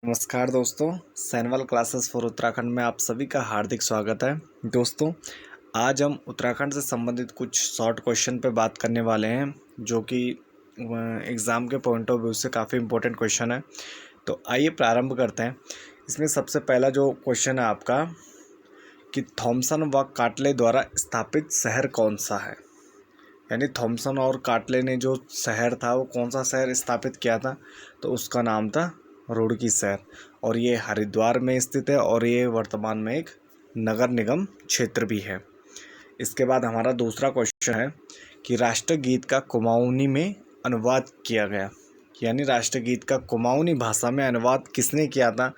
नमस्कार दोस्तों, सैनवल classes for Uttarakhand में आप सभी का हार्दिक स्वागत है। दोस्तों, आज हम उत्तराखंड से संबंधित कुछ शॉर्ट क्वेश्चन पे बात करने वाले हैं जो कि एग्ज़ाम के पॉइंट ऑफ व्यू से काफ़ी इम्पोर्टेंट क्वेश्चन है। तो आइए प्रारंभ करते हैं। इसमें सबसे पहला जो क्वेश्चन है आपका कि थॉमसन व काटले द्वारा स्थापित शहर कौन सा है। यानी थॉमसन और काटले ने जो शहर था वो कौन सा शहर स्थापित किया था, तो उसका नाम था रुड़की शहर। और ये हरिद्वार में स्थित है और ये वर्तमान में एक नगर निगम क्षेत्र भी है। इसके बाद हमारा दूसरा क्वेश्चन है कि राष्ट्रगीत का कुमाऊनी में अनुवाद किया गया, यानी राष्ट्रगीत का कुमाऊनी भाषा में अनुवाद किसने किया था,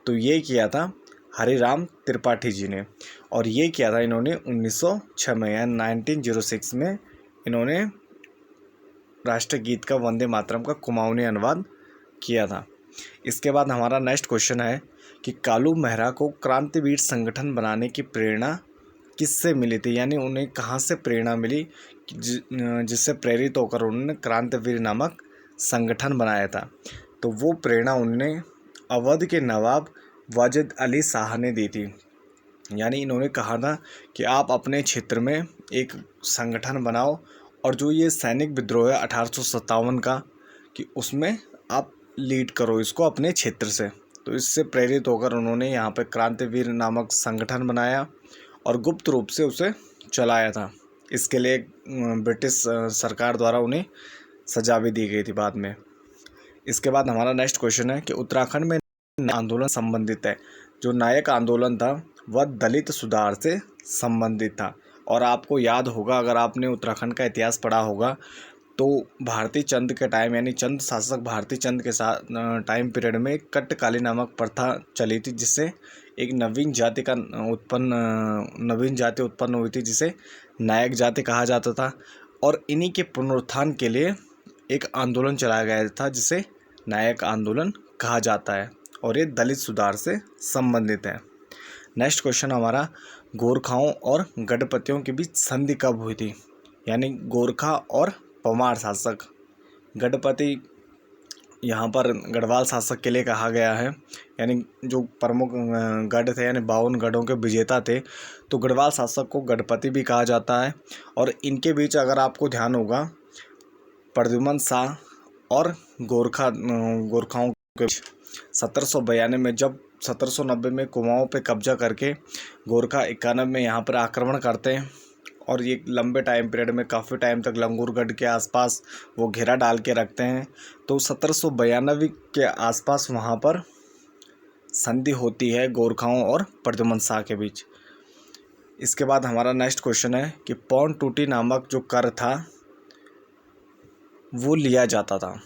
तो ये किया था हरिराम त्रिपाठी जी ने। और ये किया था इन्होंने 1906 में, यानी 1906 में इन्होंने राष्ट्रगीत का वंदे मातरम का कुमाऊनी अनुवाद किया था। इसके बाद हमारा नेक्स्ट क्वेश्चन है कि कालू मेहरा को क्रांतिवीर संगठन बनाने की प्रेरणा किससे मिली थी, यानी उन्हें कहाँ से प्रेरणा मिली जिससे प्रेरित होकर उन्होंने क्रांतिवीर नामक संगठन बनाया था। तो वो प्रेरणा उन्हें अवध के नवाब वाजिद अली शाह ने दी थी। यानी इन्होंने कहा था कि आप अपने क्षेत्र में एक संगठन बनाओ और जो ये सैनिक विद्रोह है 1857 का, कि उसमें आप लीड करो इसको अपने क्षेत्र से। तो इससे प्रेरित होकर उन्होंने यहाँ पे क्रांतिवीर नामक संगठन बनाया और गुप्त रूप से उसे चलाया था। इसके लिए ब्रिटिश सरकार द्वारा उन्हें सजा भी दी गई थी बाद में। इसके बाद हमारा नेक्स्ट क्वेश्चन है कि उत्तराखंड में आंदोलन संबंधित है। जो नायक आंदोलन था वह दलित सुधार से संबंधित था। और आपको याद होगा, अगर आपने उत्तराखंड का इतिहास पढ़ा होगा, तो भारती चंद के टाइम, यानी चंद शासक भारती चंद के साथ टाइम पीरियड में कट्टकाली नामक प्रथा चली थी, जिससे एक नवीन जाति उत्पन्न हुई थी जिसे नायक जाति कहा जाता था। और इन्हीं के पुनरुत्थान के लिए एक आंदोलन चलाया गया था जिसे नायक आंदोलन कहा जाता है और ये दलित सुधार से संबंधित है। नेक्स्ट क्वेश्चन हमारा, गोरखाओं और गढ़पतियों के बीच संधि कब हुई थी। यानी गोरखा और पवार शासक, गढ़पति यहाँ पर गढ़वाल शासक के लिए कहा गया है। यानी जो प्रमुख गढ़ थे, यानी 52 गढ़ों के विजेता थे, तो गढ़वाल शासक को गढ़पति भी कहा जाता है। और इनके बीच अगर आपको ध्यान होगा, प्रद्युमन शाह और गोरखाओं के 1792 में, जब 1790 में कुमाऊं पे कब्जा करके गोरखा 91 में यहाँ पर आक्रमण करते हैं और ये लंबे टाइम पीरियड में काफ़ी टाइम तक लंगूरगढ़ के आसपास वो घेरा डाल के रखते हैं। तो 1792 के आसपास वहाँ पर संधि होती है गोरखाओं और प्रद्युमन शाह के बीच। इसके बाद हमारा नेक्स्ट क्वेश्चन है कि पौन टूटी नामक जो कर था वो लिया जाता था,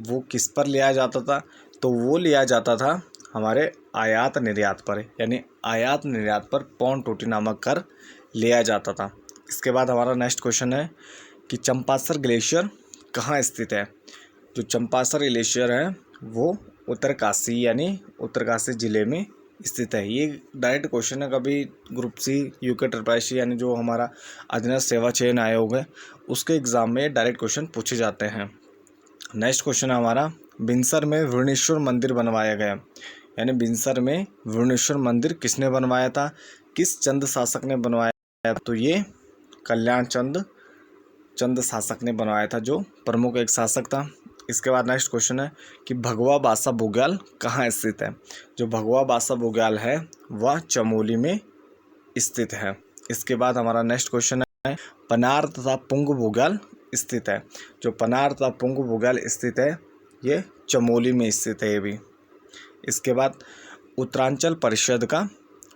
वो किस पर लिया जाता था, तो वो लिया जाता था हमारे आयात निर्यात पर। यानी आयात निर्यात पर पौन टूटी नामक कर लिया जाता था। इसके बाद हमारा नेक्स्ट क्वेश्चन है कि चंपासर ग्लेशियर कहाँ स्थित है। जो चंपासर ग्लेशियर है वो उत्तरकाशी, यानी उत्तरकाशी ज़िले में स्थित है। ये डायरेक्ट क्वेश्चन है, कभी ग्रुप सी यूके ट्रिपल यानी जो हमारा अधीनस्थ सेवा चयन आयोग है उसके एग्ज़ाम में डायरेक्ट क्वेश्चन पूछे जाते हैं। नेक्स्ट क्वेश्चन है हमारा, बिनसर में वृणेश्वर मंदिर बनवाया गया। यानी बिनसर में वृणेश्वर मंदिर किसने बनवाया था, किस चंद शासक ने बनवाया, तो ये कल्याण चंद शासक ने बनवाया था, जो प्रमुख एक शासक था। इसके बाद नेक्स्ट क्वेश्चन है कि भगवा बासा बुग्याल कहाँ स्थित है। जो भगवा बासा बुग्याल है वह चमोली में स्थित है। इसके बाद हमारा नेक्स्ट क्वेश्चन है पनार तथा पुंग बुग्याल स्थित है। जो पनार तथा पुंग बुग्याल स्थित है ये चमोली में स्थित है ये भी। इसके बाद उत्तरांचल परिषद का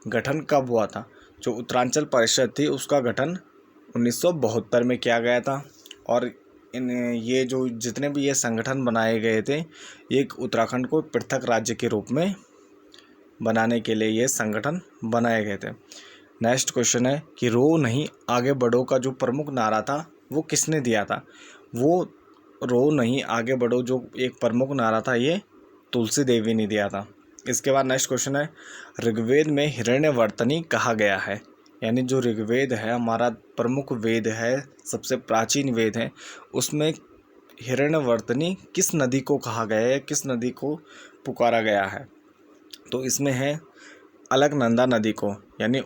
गठन कब हुआ था। जो उत्तरांचल परिषद थी उसका गठन 1972 में किया गया था। और ये जो जितने भी ये संगठन बनाए गए थे, एक उत्तराखंड को पृथक राज्य के रूप में बनाने के लिए ये संगठन बनाए गए थे। नेक्स्ट क्वेश्चन है कि रो नहीं आगे बढ़ो का जो प्रमुख नारा था वो किसने दिया था। वो रो नहीं आगे बढ़ो जो एक प्रमुख नारा था ये तुलसी देवी ने दिया था। इसके बाद नेक्स्ट क्वेश्चन है ऋग्वेद में हिरण्यवर्तनी कहा गया है। यानी जो ऋग्वेद है हमारा प्रमुख वेद है, सबसे प्राचीन वेद है, उसमें हिरण्यवर्तनी किस नदी को कहा गया है, किस नदी को पुकारा गया है, तो इसमें है अलकनंदा नदी को, यानी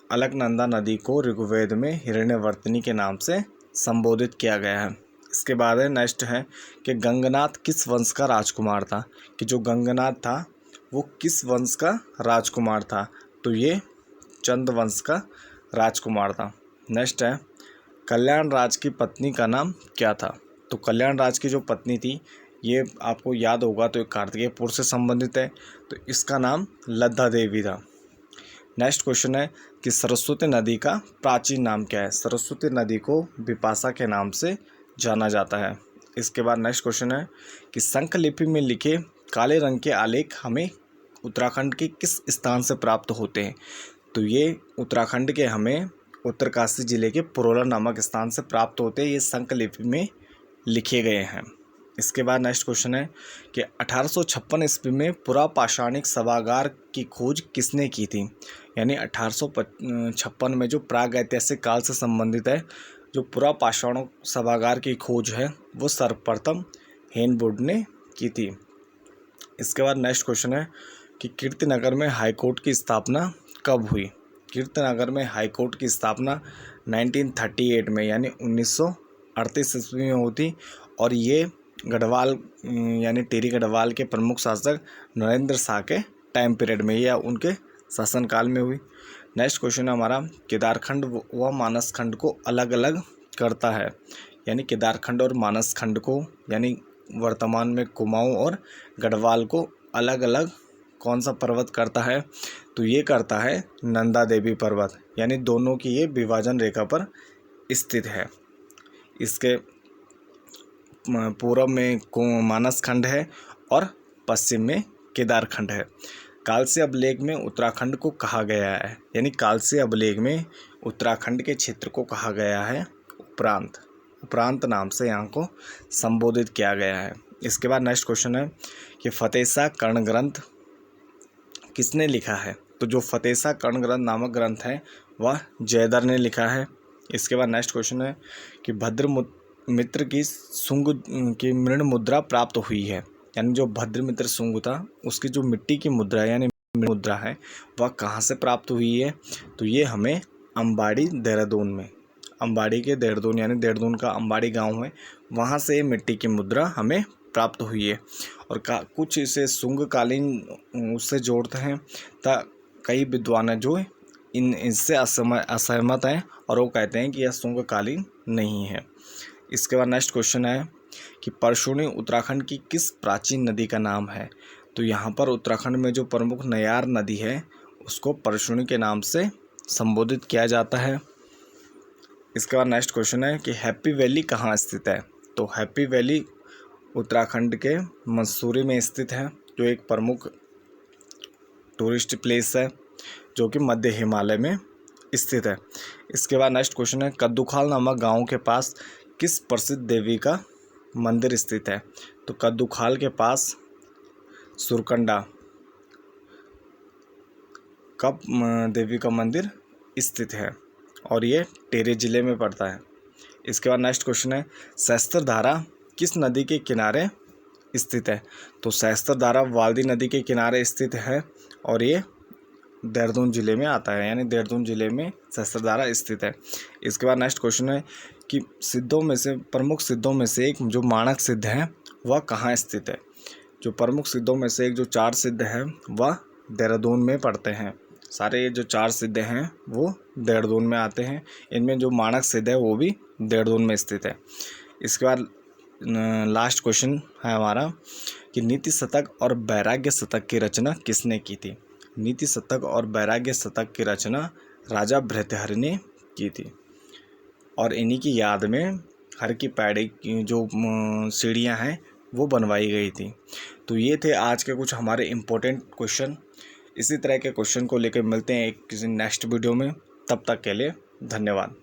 अलकनंदा नदी को ऋग्वेद में हिरण्यवर्तिनी के नाम से संबोधित किया गया है। इसके बाद है नेक्स्ट है कि गंगनाथ किस वंश का राजकुमार था, कि जो गंगनाथ था वो किस वंश का राजकुमार था, तो ये चंद वंश का राजकुमार था। नेक्स्ट है कल्याण राज की पत्नी का नाम क्या था, तो कल्याण राज की जो पत्नी थी ये आपको याद होगा तो कार्तिकेयपुर से संबंधित है, तो इसका नाम लद्दा देवी था। नेक्स्ट क्वेश्चन है कि सरस्वती नदी का प्राचीन नाम क्या है, सरस्वती नदी को बिपाशा के नाम से जाना जाता है। इसके बाद नेक्स्ट क्वेश्चन है कि शंख लिपि में लिखे काले रंग के आलेख हमें उत्तराखंड के किस स्थान से प्राप्त होते हैं, तो ये उत्तराखंड के हमें उत्तरकाशी जिले के पुरोला नामक स्थान से प्राप्त होते हैं, ये शंख लिपि में लिखे गए हैं। इसके बाद नेक्स्ट क्वेश्चन है कि 1856 ईस्वी में पुरापाषाणिक सभागार की खोज किसने की थी, यानी 1856 में जो प्राग ऐतिहासिक काल से संबंधित है जो पुरापाषाण सभागार की खोज है वो सर्वप्रथम हेनवुड ने की थी। इसके बाद नेक्स्ट क्वेश्चन है कि कीर्तिनगर में हाईकोर्ट की स्थापना कब हुई, कीर्तिनगर में हाईकोर्ट की स्थापना 1938 में यानी 1938 ईस्वी में होती, और ये गढ़वाल यानी टिहरी गढ़वाल के प्रमुख शासक नरेंद्र शाह के टाइम पीरियड में या उनके शासनकाल में हुई। नेक्स्ट क्वेश्चन है हमारा केदारखंड व मानसखंड को अलग अलग करता है, यानी केदारखंड और मानसखंड को यानी वर्तमान में कुमाऊं और गढ़वाल को अलग अलग कौन सा पर्वत करता है, तो ये करता है नंदा देवी पर्वत, यानी दोनों की ये विभाजन रेखा पर स्थित है। इसके पूर्व में मानसखंड है और पश्चिम में केदारखंड है। कालसी अभिलेख में उत्तराखंड को कहा गया है, यानी कालसी अभिलेख में उत्तराखंड के क्षेत्र को कहा गया है उपरांत, उपरांत नाम से यहाँ को संबोधित किया गया है। इसके बाद नेक्स्ट क्वेश्चन है कि फतेसा कर्ण ग्रंथ किसने लिखा है, तो जो फतेसा कर्ण ग्रंथ नामक ग्रंथ है वह जयदर ने लिखा है। इसके बाद नेक्स्ट क्वेश्चन है कि भद्रमित्र की शुंग की मृण मुद्रा प्राप्त हुई है, यानी जो भद्रमित्र शुंग था उसकी जो मिट्टी की मुद्रा यानी मुद्रा है वह कहाँ से प्राप्त हुई है, तो ये हमें अंबाड़ी देहरादून में, अंबाड़ी के देहरादून यानी देहरादून का अंबाड़ी गांव है वहाँ से मिट्टी की मुद्रा हमें प्राप्त हुई है। और कुछ इसे शुंगकालीन उससे जोड़ते हैं, कई विद्वान हैं जो इससे असहमत हैं और वो कहते हैं कि यह शुंगकालीन नहीं है। इसके बाद नेक्स्ट क्वेश्चन है कि परशुनी उत्तराखंड की किस प्राचीन नदी का नाम है, तो यहाँ पर उत्तराखंड में जो प्रमुख नयार नदी है उसको परशुनी के नाम से संबोधित किया जाता है। इसके बाद नेक्स्ट क्वेश्चन है कि हैप्पी वैली कहाँ स्थित है, तो हैप्पी वैली उत्तराखंड के मसूरी में स्थित है, जो एक प्रमुख टूरिस्ट प्लेस है जो कि मध्य हिमालय में स्थित है। इसके बाद नेक्स्ट क्वेश्चन है कद्दूखाल नामक गांव के पास किस प्रसिद्ध देवी का मंदिर स्थित है, तो कद्दूखाल के पास सुरकंडा का देवी का मंदिर स्थित है और ये टिहरी जिले में पड़ता है। इसके बाद नेक्स्ट क्वेश्चन है सहस्त्रधारा किस नदी के किनारे स्थित है, तो सहस्त्रधारा वाल्दी नदी के किनारे स्थित है और ये देहरादून जिले में आता है, यानी देहरादून जिले में सहस्त्रधारा स्थित है। इसके बाद नेक्स्ट क्वेश्चन है कि सिद्धों में से प्रमुख सिद्धों में से एक जो माणक सिद्ध है वह कहाँ स्थित है, जो प्रमुख सिद्धों में से एक जो 4 सिद्ध हैं वह देहरादून में पड़ते हैं। सारे ये जो 4 सिद्ध हैं वो देहरादून में आते हैं, इनमें जो माणक सिद्ध है वो भी देहरादून में स्थित है। इसके बाद लास्ट क्वेश्चन है हमारा कि नीति शतक और वैराग्य शतक की रचना किसने की थी, नीति शतक और वैराग्य शतक की रचना राजा भृतहरि ने की थी और इन्हीं की याद में हर की पैड़ी की जो सीढ़ियाँ हैं वो बनवाई गई थी। तो ये थे आज के कुछ हमारे इम्पोर्टेंट क्वेश्चन। इसी तरह के क्वेश्चन को लेकर मिलते हैं एक किसी नेक्स्ट वीडियो में, तब तक के लिए धन्यवाद।